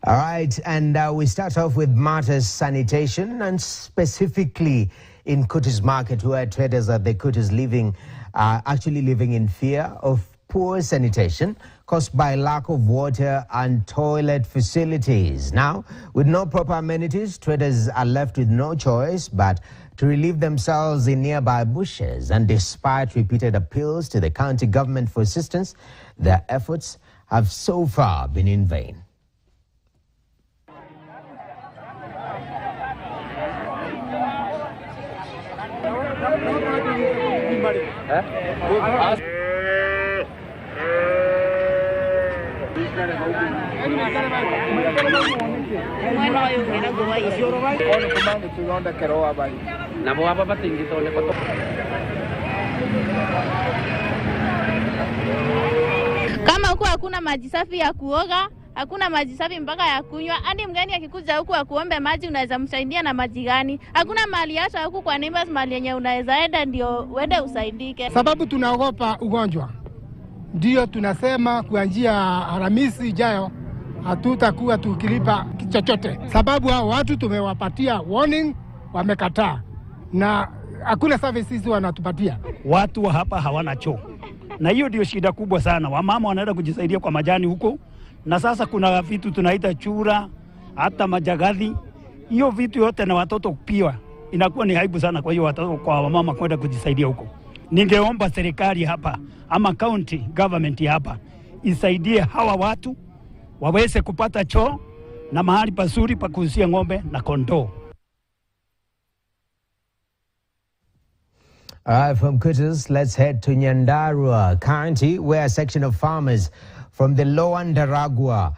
All right, and we start off with matters sanitation, and specifically in Kutus Market, where traders at the Kutus actually living in fear of poor sanitation caused by lack of water and toilet facilities. Now, with no proper amenities, traders are left with no choice but to relieve themselves in nearby bushes. And despite repeated appeals to the county government for assistance, their efforts have so far been in vain. Kama huku hakuna maji safi ya kuoga, hakuna maji safi mpaka ya kunywa, hadi mgeni akikuja huku akuombe maji unaweza msaidia na maji gani? Hakuna mali hata huku kwa neighbors mali yenye unaweza enda ndio uende usaidike. Sababu tunaogopa ugonjwa. Ndio tunasema kuanzia Alhamisi ijayo hatutakuwa tukilipa chochote. Sababu hao watu tumewapatia warning, wamekataa. Na hakuna services wanatupatia. Watu wa hapa hawana choo. Na hiyo ndio shida kubwa sana. Wamama wanaenda kujisaidia kwa majani huko. Na sasa kuna vitu tunaita chura, hata majagadhi. Hiyo vitu yote na watoto pia inakuwa ni aibu sana kwa hiyo watoto kwa wamama kwenda kujisaidia huko. Ningeomba serikali hapa ama county government hapa isaidie hawa watu waweze kupata choo na mahali pazuri pa kuuzia ng'ombe na kondoo. From Kutus, let's head to Nyandarua County, where a section of farmers from the Lower Ndaragwa